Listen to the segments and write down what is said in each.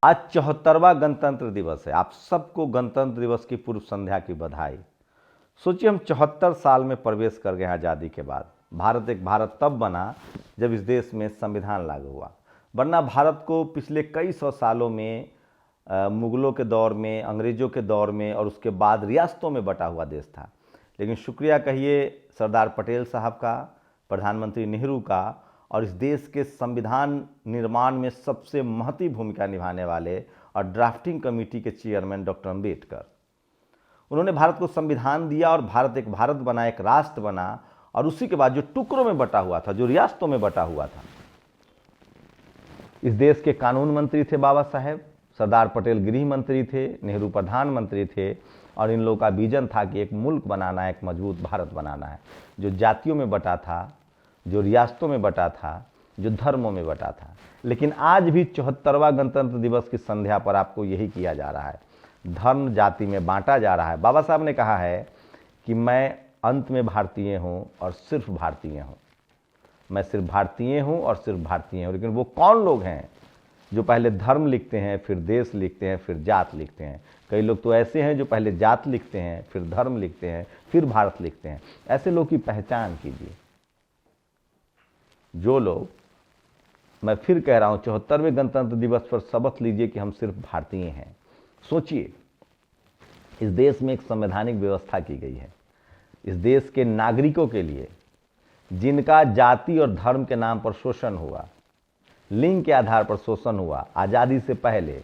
आज 74वां गणतंत्र दिवस है। आप सबको गणतंत्र दिवस की पूर्व संध्या की बधाई। सोचिए, हम 74 साल में प्रवेश कर गए आज़ादी के बाद। भारत एक भारत तब बना जब इस देश में संविधान लागू हुआ, वरना भारत को पिछले कई सौ सालों में मुगलों के दौर में, अंग्रेज़ों के दौर में और उसके बाद रियासतों में बटा हुआ देश था। लेकिन शुक्रिया कहिए सरदार पटेल साहब का, प्रधानमंत्री नेहरू का और इस देश के संविधान निर्माण में सबसे महती भूमिका निभाने वाले और ड्राफ्टिंग कमेटी के चेयरमैन डॉक्टर अंबेडकर। उन्होंने भारत को संविधान दिया और भारत एक भारत बना, एक राष्ट्र बना। और उसी के बाद जो टुकड़ों में बटा हुआ था, जो रियासतों में बटा हुआ था, इस देश के कानून मंत्री थे बाबा साहेब, सरदार पटेल गृह मंत्री थे, नेहरू प्रधानमंत्री थे। और इन लोगों का विजन था कि एक मुल्क बनाना है, एक मजबूत भारत बनाना है, जो जातियों में बटा था, जो रियासतों में बटा था, जो धर्मों में बटा था। लेकिन आज भी 74वां गणतंत्र दिवस की संध्या पर आपको यही किया जा रहा है, धर्म जाति में बांटा जा रहा है। बाबा साहब ने कहा है कि मैं अंत में भारतीय हूँ और सिर्फ भारतीय हूँ, मैं सिर्फ भारतीय हूँ और सिर्फ भारतीय हूँ। लेकिन वो कौन लोग हैं जो पहले धर्म लिखते हैं, फिर देश लिखते हैं, फिर जात लिखते हैं? कई लोग तो ऐसे हैं जो पहले जात लिखते हैं, फिर धर्म लिखते हैं, फिर भारत लिखते हैं। ऐसे लोग की पहचान कीजिए। जो लोग, मैं फिर कह रहा हूं, 74वें गणतंत्र दिवस पर शपथ लीजिए कि हम सिर्फ भारतीय हैं। सोचिए, इस देश में एक संवैधानिक व्यवस्था की गई है। इस देश के नागरिकों के लिए जिनका जाति और धर्म के नाम पर शोषण हुआ, लिंग के आधार पर शोषण हुआ आज़ादी से पहले,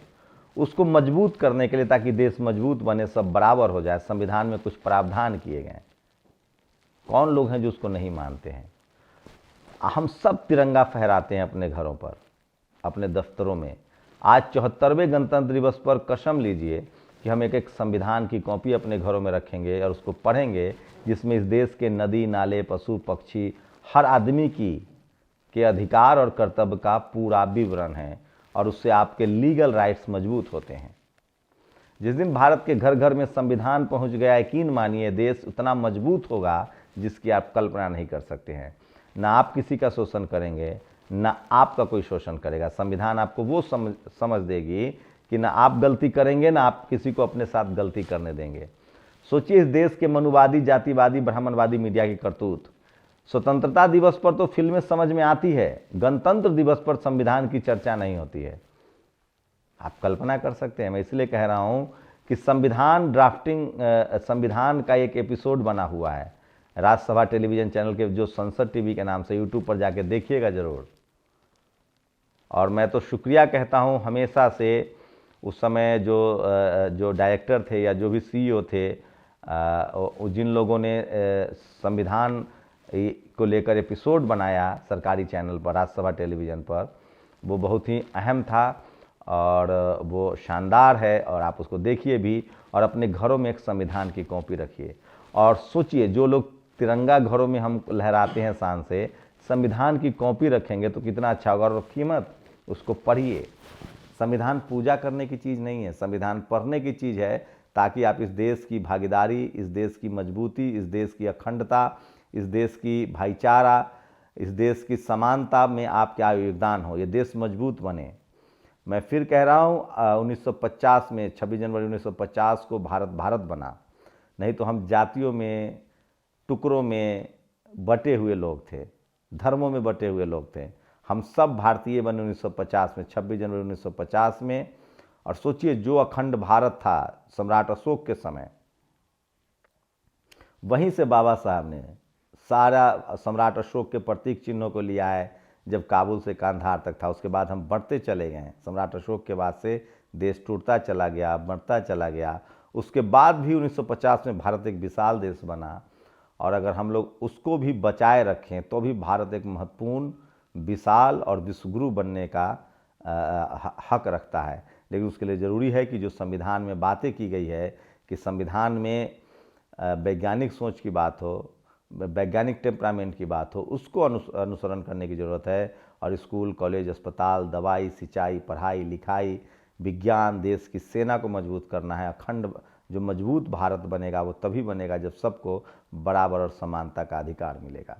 उसको मजबूत करने के लिए, ताकि देश मजबूत बने, सब बराबर हो जाए, संविधान में कुछ प्रावधान किए गए। कौन लोग हैं जो उसको नहीं मानते हैं? हम सब तिरंगा फहराते हैं अपने घरों पर, अपने दफ्तरों में। आज 74वें गणतंत्र दिवस पर कसम लीजिए कि हम एक एक संविधान की कॉपी अपने घरों में रखेंगे और उसको पढ़ेंगे, जिसमें इस देश के नदी नाले, पशु पक्षी, हर आदमी के अधिकार और कर्तव्य का पूरा विवरण है। और उससे आपके लीगल राइट्स मजबूत होते हैं। जिस दिन भारत के घर घर में संविधान पहुंच गया, यकीन मानिए देश उतना मजबूत होगा जिसकी आप कल्पना नहीं कर सकते हैं। ना आप किसी का शोषण करेंगे, ना आपका कोई शोषण करेगा। संविधान आपको वो समझ देगी कि ना आप गलती करेंगे, ना आप किसी को अपने साथ गलती करने देंगे। सोचिए, इस देश के मनुवादी, जातिवादी, ब्राह्मणवादी मीडिया की करतूत। स्वतंत्रता दिवस पर तो फिल्में समझ में आती है, गणतंत्र दिवस पर संविधान की चर्चा नहीं होती है। आप कल्पना कर सकते हैं। मैं इसलिए कह रहा हूं कि संविधान ड्राफ्टिंग, संविधान का एक एपिसोड बना हुआ है राज्यसभा टेलीविजन चैनल के, जो संसद टीवी के नाम से, यूट्यूब पर जाके देखिएगा जरूर। और मैं तो शुक्रिया कहता हूं हमेशा से, उस समय जो डायरेक्टर थे या जो भी सीईओ थे, जिन लोगों ने संविधान को लेकर एपिसोड बनाया सरकारी चैनल पर, राज्यसभा टेलीविज़न पर, वो बहुत ही अहम था और वो शानदार है। और आप उसको देखिए भी और अपने घरों में एक संविधान की कॉपी रखिए। और सोचिए, जो लोग तिरंगा घरों में हम लहराते हैं शान से, संविधान की कॉपी रखेंगे तो कितना अच्छा होगा। और कीमत उसको पढ़िए। संविधान पूजा करने की चीज़ नहीं है, संविधान पढ़ने की चीज़ है, ताकि आप इस देश की भागीदारी, इस देश की मजबूती, इस देश की अखंडता, इस देश की भाईचारा, इस देश की समानता में आप क्या योगदान हो, ये देश मजबूत बने। मैं फिर कह रहा हूँ, 1950 में 26 जनवरी 1950 को भारत भारत बना, नहीं तो हम जातियों में, टुकड़ों में बटे हुए लोग थे, धर्मों में बटे हुए लोग थे। हम सब भारतीय बने 1950 में, 26 जनवरी 1950 में। और सोचिए, जो अखंड भारत था सम्राट अशोक के समय, वहीं से बाबा साहब ने सारा सम्राट अशोक के प्रतीक चिन्हों को लिया है, जब काबुल से कांधार तक था। उसके बाद हम बढ़ते चले गए। सम्राट अशोक के बाद से देश टूटता चला गया, बढ़ता चला गया। उसके बाद भी 1950 में भारत एक विशाल देश बना। और अगर हम लोग उसको भी बचाए रखें तो भी भारत एक महत्वपूर्ण, विशाल और विश्वगुरु बनने का हक रखता है। लेकिन उसके लिए ज़रूरी है कि जो संविधान में बातें की गई है, कि संविधान में वैज्ञानिक सोच की बात हो, वैज्ञानिक टेम्परामेंट की बात हो, उसको अनुसरण करने की ज़रूरत है। और स्कूल, कॉलेज, अस्पताल, दवाई, सिंचाई, पढ़ाई लिखाई, विज्ञान, देश की सेना को मजबूत करना है। अखंड जो मजबूत भारत बनेगा वो तभी बनेगा जब सबको बराबर और समानता का अधिकार मिलेगा।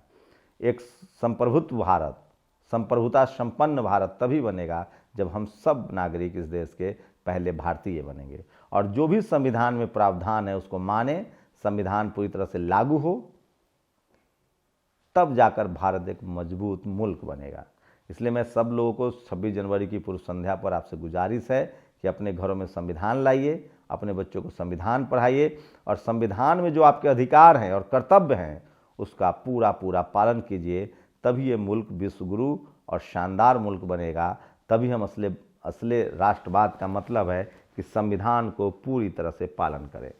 एक संप्रभुत्व भारत, संप्रभुता संपन्न भारत तभी बनेगा जब हम सब नागरिक इस देश के पहले भारतीय बनेंगे और जो भी संविधान में प्रावधान है उसको माने, संविधान पूरी तरह से लागू हो, तब जाकर भारत एक मजबूत मुल्क बनेगा। इसलिए मैं सब लोगों को 26 जनवरी की पूर्व संध्या पर आपसे गुजारिश है कि अपने घरों में संविधान लाइए, अपने बच्चों को संविधान पढ़ाइए और संविधान में जो आपके अधिकार हैं और कर्तव्य हैं उसका पूरा पूरा पालन कीजिए। तभी ये मुल्क विश्वगुरु और शानदार मुल्क बनेगा। तभी हम असले राष्ट्रवाद का मतलब है कि संविधान को पूरी तरह से पालन करें।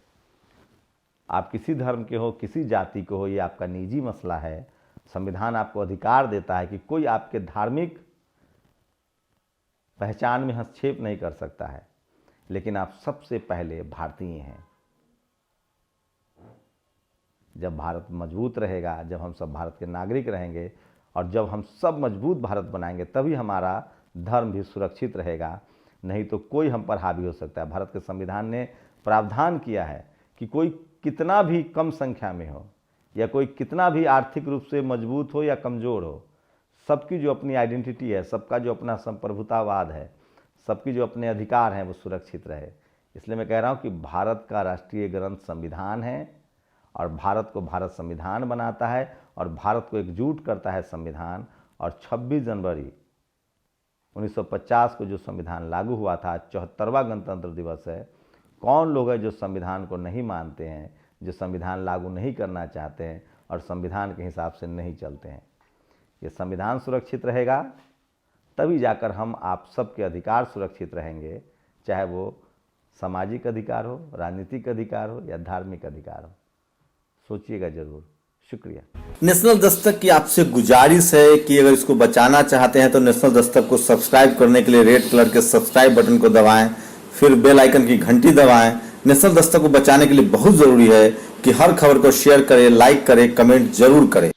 आप किसी धर्म के हो, किसी जाति के हो, ये आपका निजी मसला है। संविधान आपको अधिकार देता है कि कोई आपके धार्मिक पहचान में हस्तक्षेप नहीं कर सकता है, लेकिन आप सबसे पहले भारतीय हैं। जब भारत मजबूत रहेगा, जब हम सब भारत के नागरिक रहेंगे और जब हम सब मजबूत भारत बनाएंगे, तभी हमारा धर्म भी सुरक्षित रहेगा। नहीं तो कोई हम पर हावी हो सकता है। भारत के संविधान ने प्रावधान किया है कि कोई कितना भी कम संख्या में हो या कोई कितना भी आर्थिक रूप से मजबूत हो या कमज़ोर हो, सबकी जो अपनी आइडेंटिटी है, सबका जो अपना संप्रभुतावाद है, सबकी जो अपने अधिकार हैं वो सुरक्षित रहे। इसलिए मैं कह रहा हूँ कि भारत का राष्ट्रीय ग्रंथ संविधान है और भारत को भारत संविधान बनाता है और भारत को एकजुट करता है संविधान। और 26 जनवरी 1950 को जो संविधान लागू हुआ था, 74वां गणतंत्र दिवस है। कौन लोग हैं जो संविधान को नहीं मानते हैं, जो संविधान लागू नहीं करना चाहते हैं और संविधान के हिसाब से नहीं चलते हैं? ये संविधान सुरक्षित रहेगा तभी जाकर हम आप सबके अधिकार सुरक्षित रहेंगे, चाहे वो सामाजिक अधिकार हो, राजनीतिक अधिकार हो या धार्मिक अधिकार हो। सोचिएगा जरूर। शुक्रिया। नेशनल दस्तक की आपसे गुजारिश है कि अगर इसको बचाना चाहते हैं तो नेशनल दस्तक को सब्सक्राइब करने के लिए रेड कलर के सब्सक्राइब बटन को दबाएं, फिर बेल आइकन की घंटी दबाएं। नेशनल दस्तक को बचाने के लिए बहुत जरूरी है कि हर खबर को शेयर करें, लाइक करें, कमेंट जरूर करें।